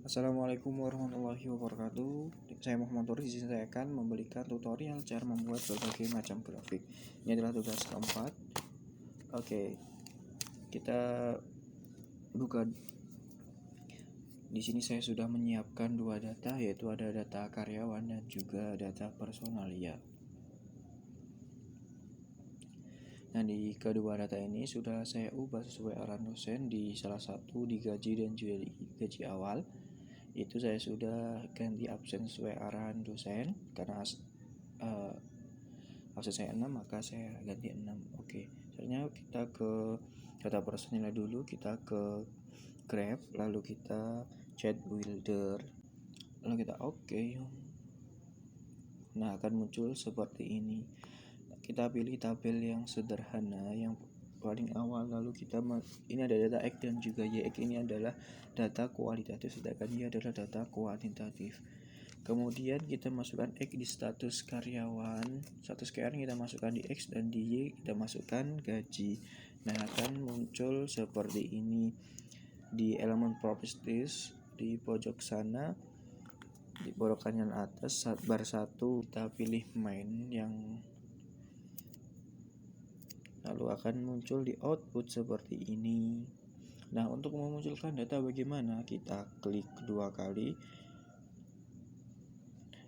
Assalamualaikum warahmatullahi wabarakatuh. Saya Muhammad Turis. Di sini saya akan memberikan tutorial cara membuat berbagai macam grafik. Ini adalah tugas keempat. Oke, kita buka. Di sini saya sudah menyiapkan dua data, yaitu ada data karyawan dan juga data personalia. Nah, di kedua data ini sudah saya ubah sesuai arahan dosen. Di salah satu digaji dan juga di gaji awal itu saya sudah ganti absen sesuai arahan dosen, karena absen saya 6 maka saya ganti 6. Oke, selanjutnya kita ke data personalia dulu. Kita ke Grab, lalu kita chat builder, lalu kita oke. Nah, akan muncul seperti ini. Kita pilih tabel yang sederhana, yang paling awal, lalu ini ada data X dan juga Y. X ini adalah data kualitatif, sedangkan Y adalah data kuantitatif. Kemudian kita masukkan X di status karyawan, status karyawan kita masukkan di X, dan di Y kita masukkan gaji. Nah, akan muncul seperti ini. Di elemen properties di pojok sana, di pojok kanan atas bar 1 kita pilih main, yang lalu akan muncul di output seperti ini. Nah, untuk memunculkan data bagaimana? Kita klik 2 kali,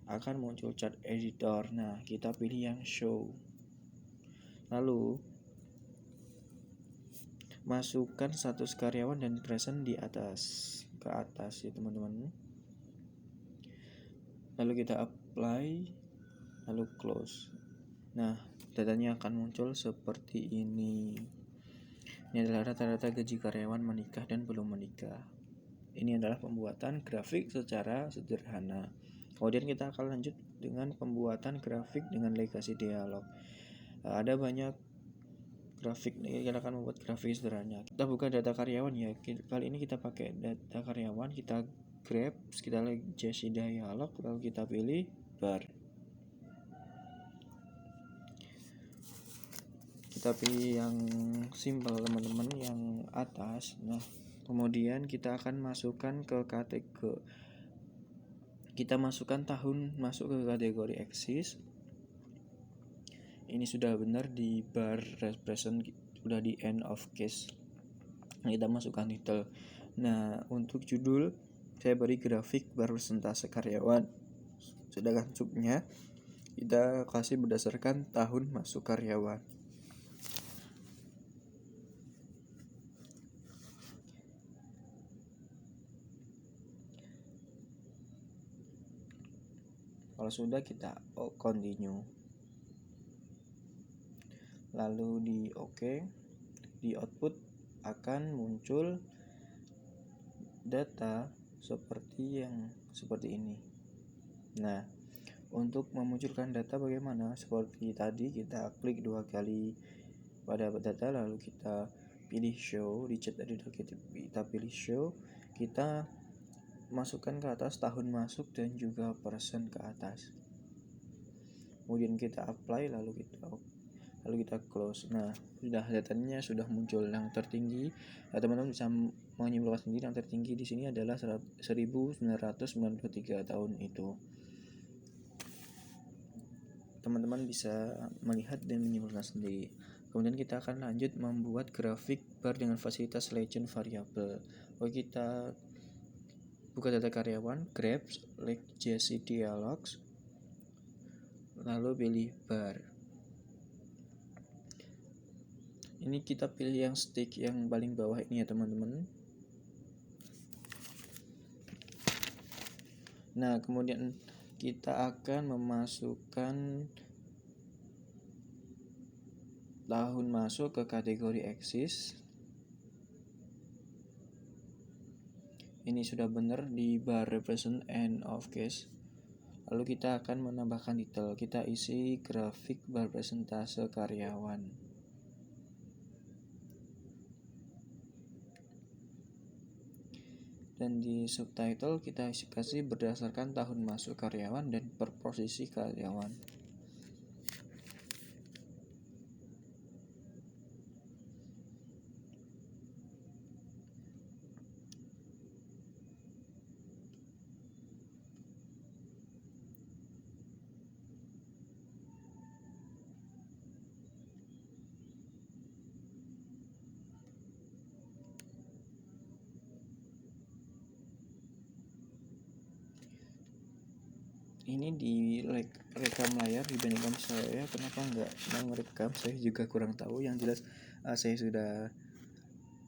akan muncul chart editor. Nah, kita pilih yang show, lalu masukkan status karyawan dan present di atas, ke atas ya teman-teman. Lalu kita apply, lalu close. Nah, datanya akan muncul seperti ini. Ini adalah rata-rata gaji karyawan menikah dan belum menikah. Ini adalah pembuatan grafik secara sederhana. Kemudian kita akan lanjut dengan pembuatan grafik dengan legasi dialog. Ada banyak grafik, kita akan membuat grafik sederhana. Kita buka data karyawan ya. Kali ini kita pakai data karyawan, kita grab, kita legasi dialog, lalu kita pilih bar. Kita pilih yang simple teman-teman, yang atas. Nah, kemudian kita akan masukkan ke kategori, kita masukkan tahun masuk ke kategori axis. Ini sudah benar di bar represent, sudah di end of case. Kita masukkan title. Nah, untuk judul saya beri grafik persentase karyawan, sedangkan subnya kita kasih berdasarkan tahun masuk karyawan. Kalau sudah, kita continue, lalu di OK. Di output akan muncul data seperti ini. Nah, untuk memunculkan data bagaimana? Seperti tadi, kita klik 2 kali pada data, lalu kita pilih show. Di chat editor kita pilih show, kita masukkan ke atas tahun masuk dan juga persen ke atas. Kemudian kita apply, lalu kita close. Nah, datanya sudah muncul. Yang tertinggi, teman-teman bisa menyimpulkan sendiri, yang tertinggi di sini adalah 1993 tahun itu. Teman-teman bisa melihat dan menyimpulkan sendiri. Kemudian kita akan lanjut membuat grafik bar dengan fasilitas legend variabel. Kita buka data karyawan, grab, legasi dialogs, lalu pilih bar. Ini kita pilih yang stick yang paling bawah ini ya teman-teman. Nah, kemudian kita akan memasukkan tahun masuk ke kategori axis. Ini sudah benar di bar represent end of case. Lalu kita akan menambahkan title. Kita isi grafik bar persentase karyawan. Dan di subtitle kita kasih berdasarkan tahun masuk karyawan dan per posisi karyawan. ini di rekam layar di bandingkan saya, kenapa nggak merekam saya juga kurang tahu. Yang jelas saya sudah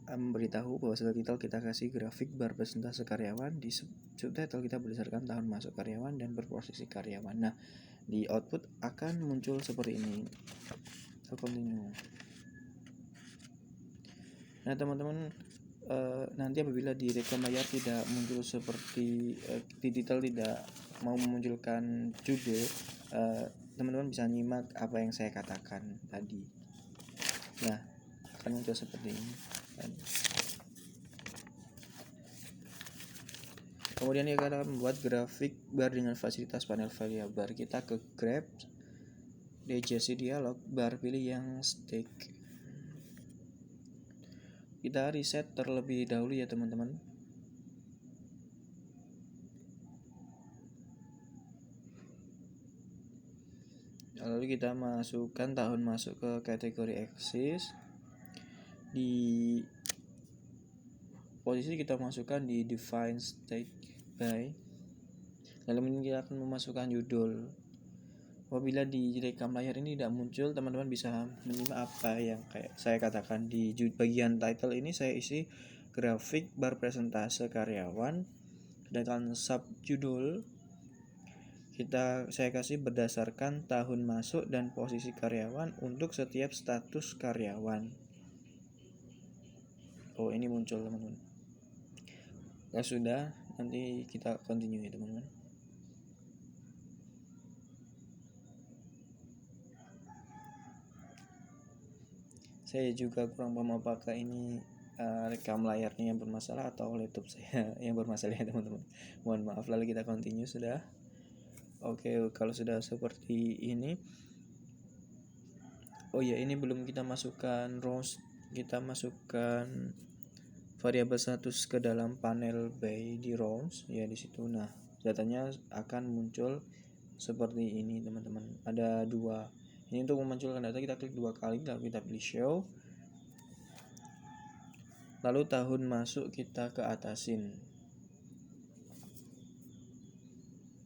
memberitahu bahwa subtitle kita kasih grafik bar persentase karyawan, di subtitle kita berdasarkan tahun masuk karyawan dan berposisi karyawan. Nah, di output akan muncul seperti ini. Continue. Nah, teman-teman, nanti apabila di rekam layar tidak muncul seperti di detail tidak mau memunculkan judul, teman-teman bisa nyimak apa yang saya katakan tadi. Nah, akan muncul seperti ini. Kemudian kita akan membuat grafik bar dengan fasilitas panel variabel. Kita ke grab DJC dialog bar, pilih yang stick. Kita reset terlebih dahulu ya teman-teman. Lalu kita masukkan tahun masuk ke kategori axis. Di posisi kita masukkan di define state by. Lalu ini kita akan memasukkan judul. Apabila di rekam layar ini tidak muncul, teman-teman bisa menyimak apa yang kayak saya katakan di bagian title ini. Saya isi grafik bar presentase karyawan, sedangkan subjudul saya kasih berdasarkan tahun masuk dan posisi karyawan untuk setiap status karyawan. Oh, ini muncul teman-teman. Ya sudah, nanti kita continue ya teman-teman. Saya juga kurang paham apakah ini rekam layarnya yang bermasalah atau laptop saya yang bermasalah ya teman-teman. Mohon maaf. Lalu kita continue sudah. Oke, kalau sudah seperti ini. Oh ya, ini belum kita masukkan rows. Kita masukkan variabel status ke dalam panel by di rows ya di situ. Nah, datanya akan muncul seperti ini teman-teman. Ada dua. Ini untuk memunculkan data kita klik 2 kali, lalu kita pilih show. Lalu tahun masuk kita ke atasin.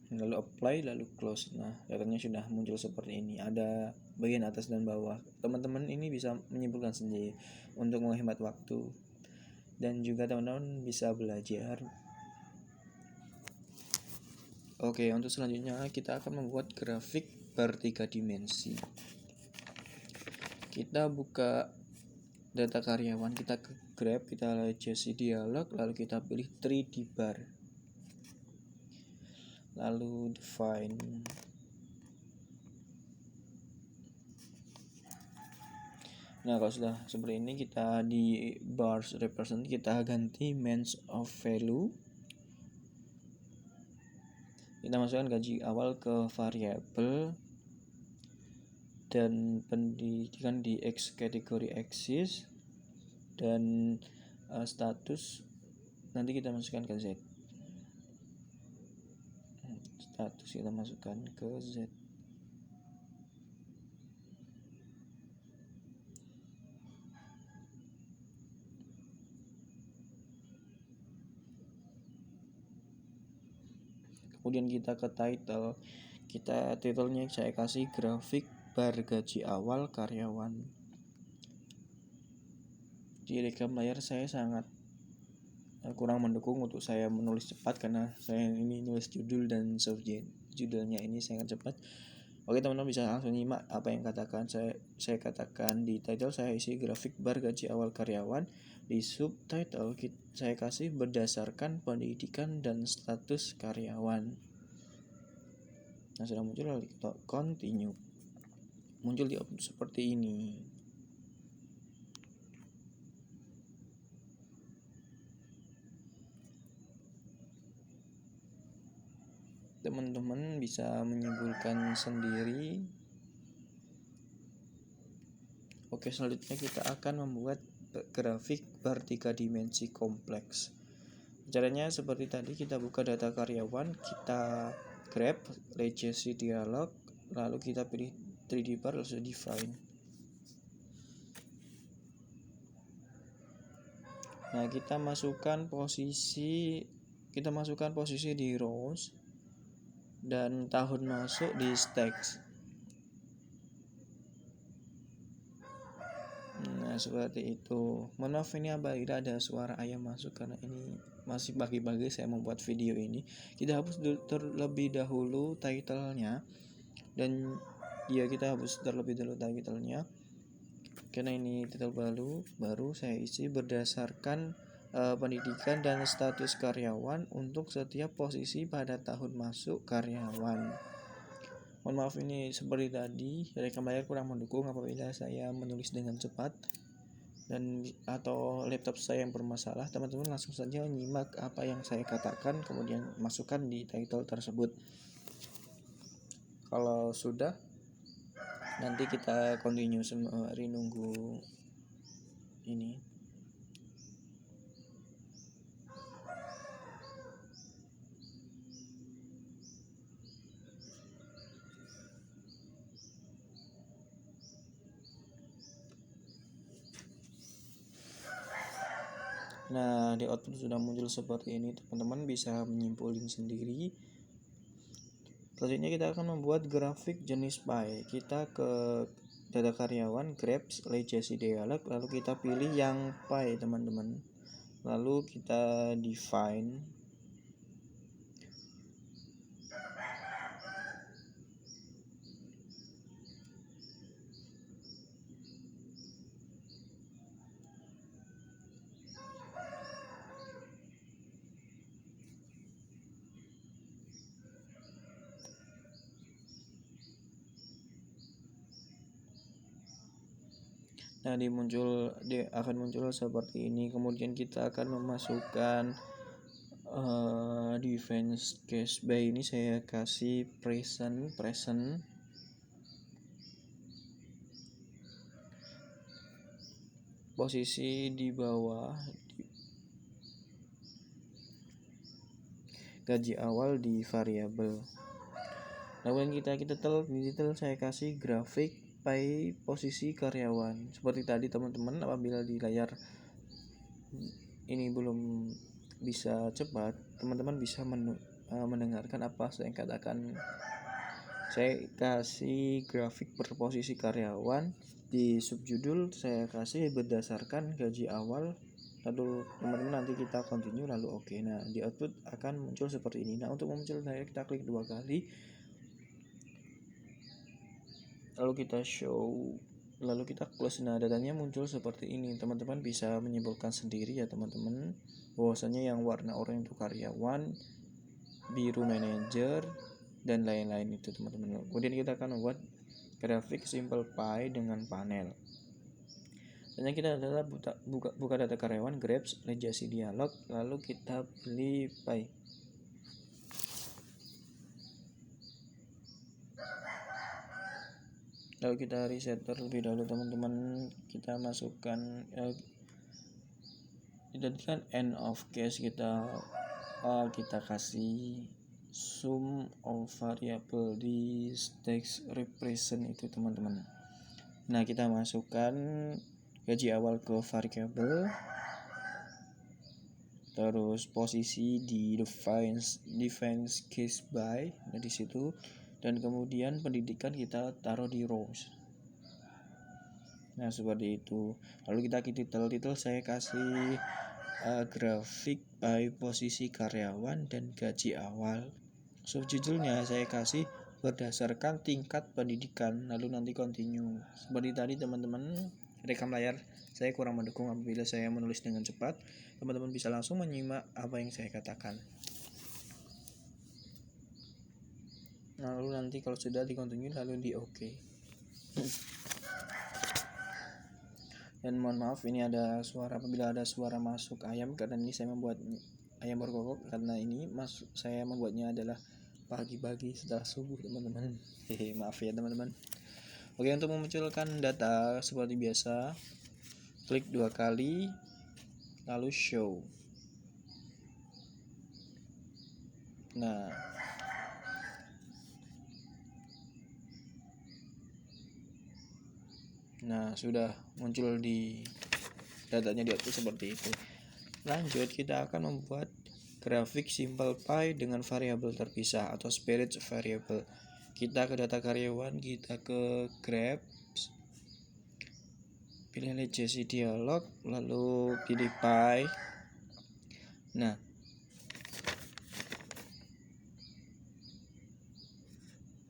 Lalu apply, lalu close. Nah, datanya sudah muncul seperti ini. Ada bagian atas dan bawah. Teman-teman ini bisa menyimpulkan sendiri untuk menghemat waktu. Dan juga teman-teman bisa belajar. Oke, untuk selanjutnya kita akan membuat grafik bar 3 dimensi. Kita buka data karyawan, kita ke grab, kita JC dialog, lalu kita pilih 3D bar. Lalu define. Nah, kalau sudah seperti ini, kita di bars represent kita ganti means of value. Kita masukkan gaji awal ke variabel dan pendidikan di X kategori axis, dan status nanti kita masukkan ke Z. Status kita masukkan ke Z. Kemudian kita ke title. Titelnya saya kasih grafik bar gaji awal karyawan. Di rekam layar saya sangat kurang mendukung untuk saya menulis cepat karena saya ini nulis judul dan subjek. Judulnya ini sangat cepat. Oke, teman-teman bisa langsung nyimak apa yang saya katakan di title. Saya isi grafik bar gaji awal karyawan. Di subtitle saya kasih berdasarkan pendidikan dan status karyawan. Nah, sudah muncul, lalu kita continue. Muncul di output seperti ini. Teman-teman bisa menyimpulkan sendiri. Oke, selanjutnya kita akan membuat grafik bar 3 dimensi kompleks. Caranya seperti tadi, kita buka data karyawan, kita grab legacy dialog, lalu kita pilih 3D bar, lalu define. Nah, kita masukkan posisi di rows. dan tahun masuk di stacks. Nah, seperti itu. Mohon maaf ini apabila ada suara ayam masuk karena ini masih pagi-pagi saya membuat video ini. Kita hapus terlebih dahulu title-nya, dan ya kita hapus terlebih dahulu title-nya karena ini title baru saya isi berdasarkan pendidikan dan status karyawan untuk setiap posisi pada tahun masuk karyawan. Mohon maaf ini seperti tadi, rekam layar kurang mendukung apabila saya menulis dengan cepat dan atau laptop saya yang bermasalah. Teman-teman langsung saja nyimak apa yang saya katakan kemudian masukkan di title tersebut. Kalau sudah, nanti kita continue sembari nunggu ini. Nah, di output sudah muncul seperti ini. Teman-teman bisa menyimpulkan sendiri. Selanjutnya kita akan membuat grafik jenis pie. Kita ke data karyawan, grabs, legacy dialog, lalu kita pilih yang pie, teman-teman. Lalu kita define. Nah, akan muncul seperti ini. Kemudian kita akan memasukkan defense case by ini saya kasih present. Posisi di bawah gaji awal di variabel. Lalu kita detail saya kasih grafik by posisi karyawan. Seperti tadi teman-teman, apabila di layar ini belum bisa cepat, teman-teman bisa mendengarkan apa saya katakan. Saya kasih grafik per posisi karyawan, di subjudul saya kasih berdasarkan gaji awal. Lalu teman-teman nanti kita continue lalu oke. Nah, di output akan muncul seperti ini. Nah, untuk memunculkan kita klik 2 kali. Lalu kita show, lalu kita close. Nah, datanya muncul seperti ini. Teman-teman bisa menyimpulkan sendiri ya teman-teman, bahwasanya yang warna oranye itu karyawan, biru manajer, dan lain-lain itu teman-teman. Kemudian kita akan membuat grafik simple pie dengan panel. Dan kita adalah buka data karyawan, grabs, legacy dialog, lalu kita pilih pie. Lalu kita reset terlebih dahulu teman-teman. Kita masukkan jadikan end of case, kita kasih sum of variable di text represent itu teman-teman. Nah, kita masukkan gaji awal ke variable, terus posisi di defense case by di situ, dan kemudian pendidikan kita taruh di rows. Nah, seperti itu. Lalu kita title saya kasih grafik by posisi karyawan dan gaji awal. Subjudulnya saya kasih berdasarkan tingkat pendidikan, lalu nanti continue. Seperti tadi teman-teman, rekam layar saya kurang mendukung apabila saya menulis dengan cepat. Teman-teman bisa langsung menyimak apa yang saya katakan. Lalu nanti kalau sudah di continue lalu di oke. Dan mohon maaf ini ada suara, apabila ada suara masuk ayam karena ini saya membuat ayam berkokok, karena ini saya membuatnya adalah pagi-pagi setelah subuh teman-teman. Maaf ya teman-teman. Oke, untuk memunculkan data seperti biasa, klik 2 kali lalu show. Nah, sudah muncul di datanya di output seperti itu. Lanjut, kita akan membuat grafik simple pie dengan variabel terpisah atau spirit variable. Kita ke data karyawan, kita ke Grabs, pilih legacy dialog, lalu pilih pie. Nah,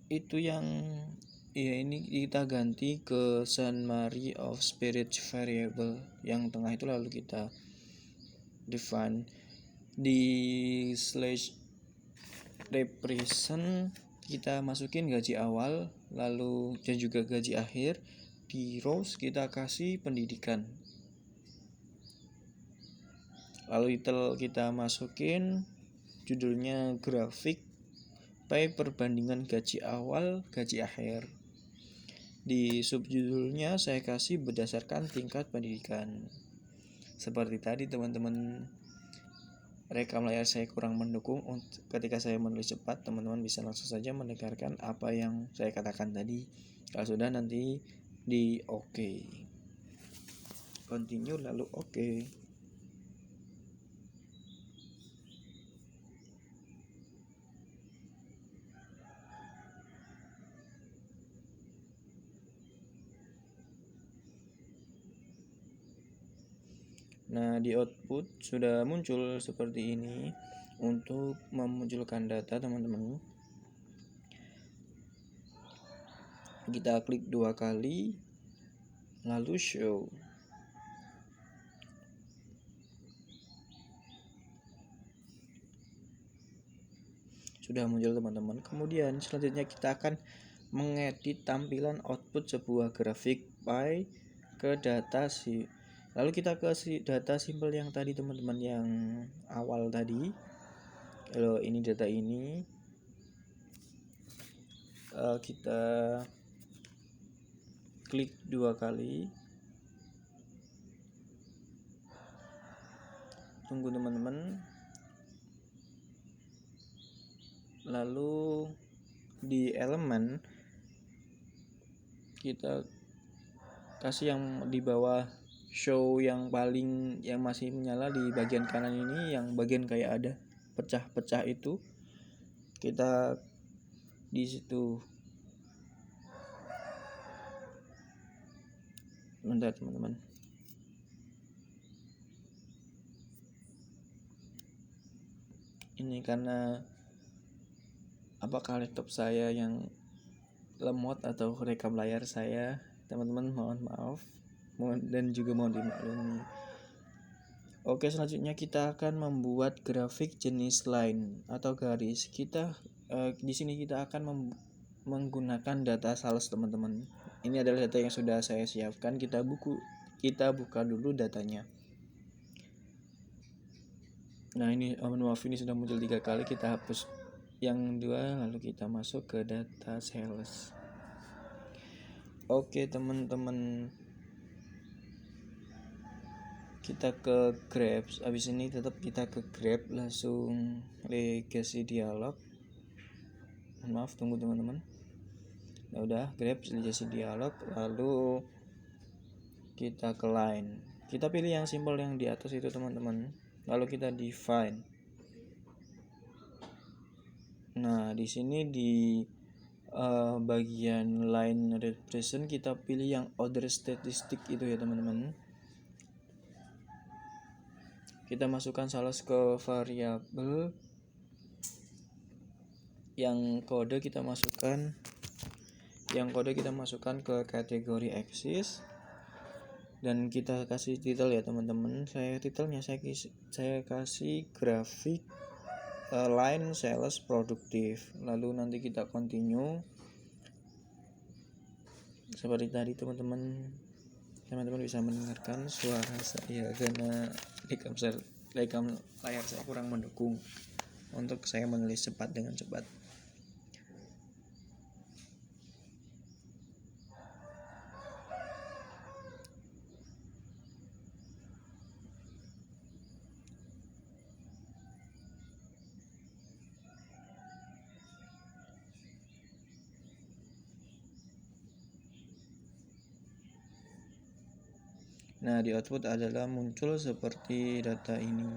itu yang ini kita ganti ke summary of spirit variable yang tengah itu, lalu kita define di slash represent, kita masukin gaji awal lalu dan juga gaji akhir. Di rows kita kasih pendidikan, lalu title kita masukin judulnya grafik pie perbandingan gaji awal gaji akhir. Di subjudulnya saya kasih berdasarkan tingkat pendidikan. Seperti tadi teman-teman, rekam layar saya kurang mendukung. Ketika saya menulis cepat, teman-teman bisa langsung saja mendengarkan apa yang saya katakan tadi. Kalau sudah, nanti di OK, continue lalu OK. Nah, di output sudah muncul seperti ini. Untuk memunculkan data, teman-teman, kita klik 2 kali lalu show. Sudah muncul, teman-teman. Kemudian selanjutnya kita akan mengedit tampilan output sebuah grafik pie ke data lalu kita ke data simple yang tadi, teman-teman, yang awal tadi. Kalau ini data ini, kita klik 2 kali, tunggu teman-teman, lalu di elemen kita kasih yang di bawah show, yang paling yang masih menyala di bagian kanan ini, yang bagian kayak ada pecah-pecah itu, kita di situ. Bentar, teman-teman. Ini karena apakah laptop saya yang lemot atau rekam layar saya, teman-teman, mohon maaf dan juga mohon dimaklumi. Oke, selanjutnya kita akan membuat grafik jenis line atau garis. Kita di sini kita akan menggunakan data sales, teman-teman. Ini adalah data yang sudah saya siapkan. Kita buka dulu datanya. Nah, ini maaf, ini sudah muncul 3 kali. Kita hapus yang 2 lalu kita masuk ke data sales. Oke, teman-teman, kita ke Grabs. Habis ini tetap kita ke Grab, langsung legacy dialog. Maaf, tunggu teman-teman. Nah, udah Grabs legacy dialog, lalu kita ke line. Kita pilih yang simple yang di atas itu, teman-teman. Lalu kita define. Nah, di sini di bagian line represent kita pilih yang order statistic itu ya, teman-teman. Kita masukkan sales ke variabel, yang kode kita masukkan ke kategori axis, dan kita kasih title ya, teman-teman. Titelnya saya kasih grafik line sales produktif, lalu nanti kita continue seperti tadi, teman-teman bisa mendengarkan suara saya karena rekam layar saya kurang mendukung untuk saya menulis dengan cepat. Nah, di output adalah muncul seperti data ini.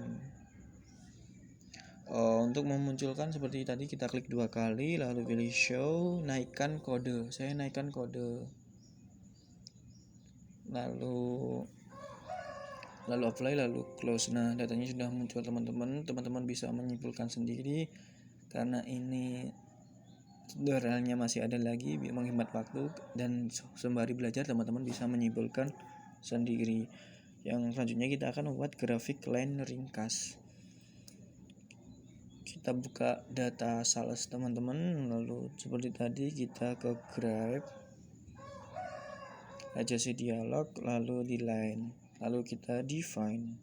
Untuk memunculkan seperti tadi kita klik 2 kali lalu pilih show, naikkan kode. Saya naikkan kode. Lalu apply, lalu close. Nah, datanya sudah muncul teman-teman bisa menyimpulkan sendiri karena ini tutorialnya masih ada lagi, menghemat waktu dan sembari belajar teman-teman bisa menyimpulkan sendiri. Yang selanjutnya kita akan membuat grafik line ringkas. Kita buka data sales teman-teman, lalu seperti tadi kita ke grab, adjust dialog, lalu di line, lalu kita define.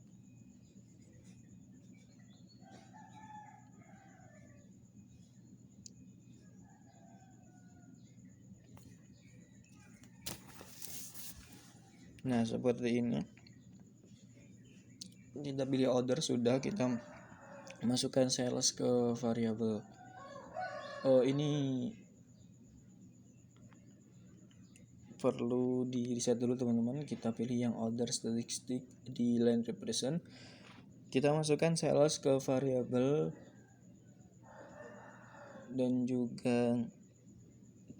Nah, seperti ini. Kita pilih order, sudah kita masukkan sales ke variabel. Ini perlu di reset dulu teman-teman. Kita pilih yang order statistic di line represent. Kita masukkan sales ke variabel dan juga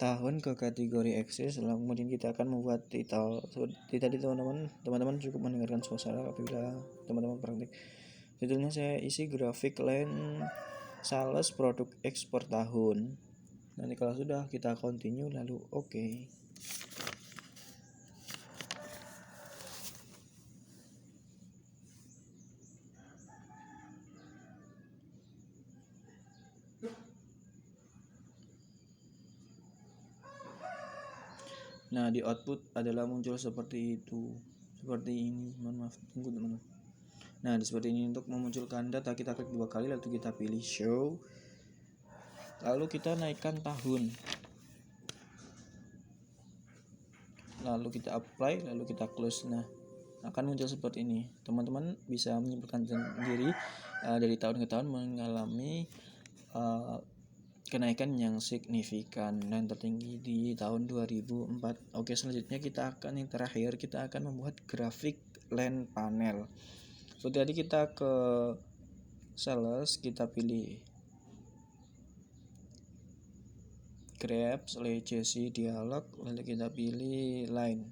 tahun ke kategori Access. Lalu kemudian kita akan membuat title. Seperti tadi teman-teman cukup mendengarkan suara apabila teman-teman praktik. Titelnya saya isi grafik line sales produk X per tahun. Nanti kalau sudah kita continue lalu oke. Nah, di output adalah muncul seperti itu. Seperti ini. Mohon maaf, tunggu teman-teman. Nah, seperti ini. Untuk memunculkan data kita klik 2 kali lalu kita pilih show. Lalu kita naikkan tahun. Lalu kita apply, lalu kita close. Nah, akan muncul seperti ini. Teman-teman bisa menyimpulkan sendiri dari tahun ke tahun mengalami kenaikan yang signifikan dan tertinggi di tahun 2004. Oke, selanjutnya yang terakhir kita akan membuat grafik line panel. Seperti tadi kita ke sales, kita pilih grab, legacy dialog, lalu kita pilih line.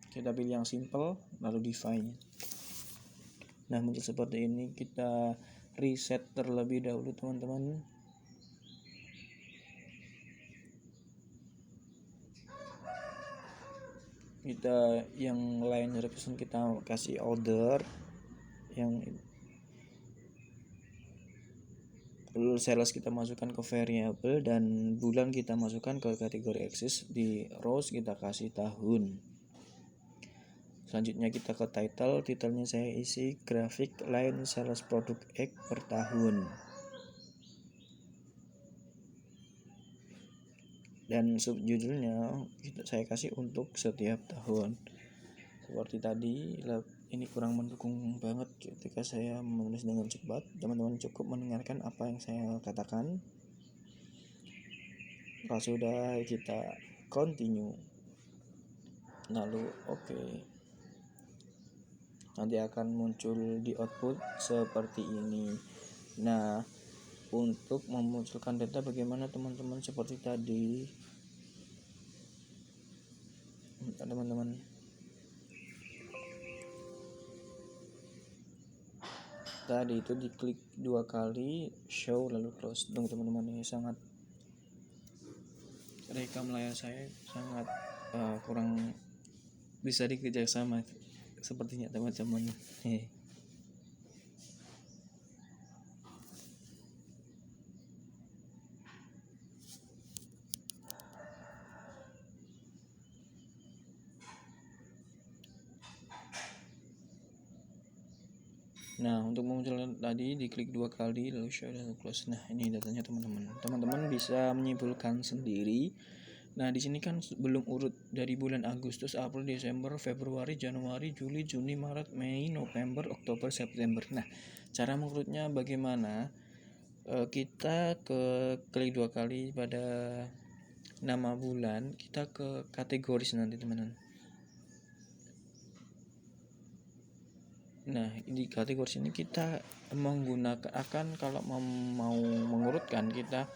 Kita pilih yang simple, lalu define. Nah, muncul seperti ini. Kita reset terlebih dahulu teman-teman. Kita yang line represent kita kasih order, yang sales kita masukkan ke variable dan bulan kita masukkan ke kategori Access. Di rows kita kasih tahun. Selanjutnya kita ke title. Titelnya saya isi grafik line sales produk X per tahun. Dan subjudulnya saya kasih untuk setiap tahun. Seperti tadi, ini kurang mendukung banget ketika saya menulis dengan cepat. Teman-teman cukup mendengarkan apa yang saya katakan. Kalau sudah, kita continue. Lalu oke. Nanti akan muncul di output seperti ini. Nah, untuk memunculkan data bagaimana teman-teman? Seperti tadi teman-teman tadi itu diklik 2 kali show lalu close. Tunggu teman-teman, ini sangat rekam layar saya sangat kurang bisa dikerja sama sepertinya teman-teman. Nah, untuk memunculkan tadi diklik 2 kali lalu show dan close. Nah, ini datanya teman-teman. Teman-teman bisa menyimpulkan sendiri. Nah, di sini kan belum urut dari bulan Agustus, April, Desember, Februari, Januari, Juli, Juni, Maret, Mei, November, Oktober, September. Nah, cara mengurutnya bagaimana? Kita klik 2 kali pada nama bulan, kita ke kategoris nanti teman-teman. Nah, di kategori sini kita menggunakan kalau mau mengurutkan, kita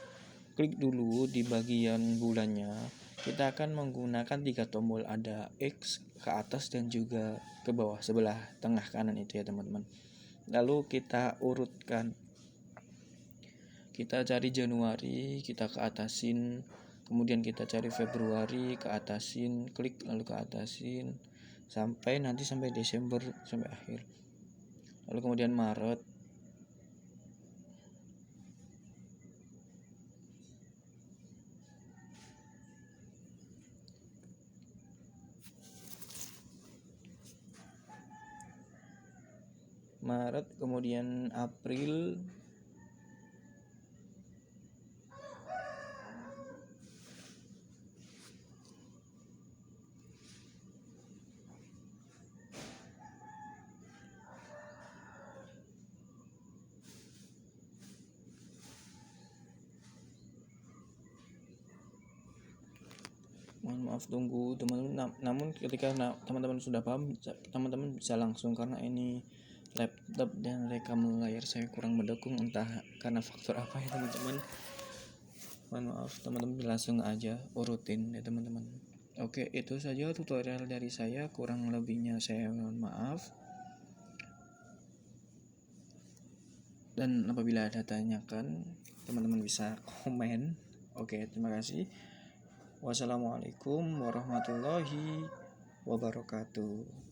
klik dulu di bagian bulannya. Kita akan menggunakan 3 tombol, ada X ke atas dan juga ke bawah sebelah tengah kanan itu ya teman-teman. Lalu kita urutkan. Kita cari Januari, kita ke atasin, kemudian kita cari Februari, ke atasin, klik lalu ke atasin sampai Desember sampai akhir. Lalu kemudian Maret, kemudian April, mohon maaf tunggu teman-teman. Namun ketika teman-teman sudah paham, teman-teman bisa langsung, karena ini laptop dan rekam layar saya kurang mendukung, entah karena faktor apa ya teman-teman. Mohon maaf, teman-teman langsung aja urutin ya teman-teman. Oke, itu saja tutorial dari saya, kurang lebihnya saya mohon maaf. Dan apabila ada tanyakan, teman-teman bisa komen. Oke, terima kasih. Wassalamualaikum warahmatullahi wabarakatuh.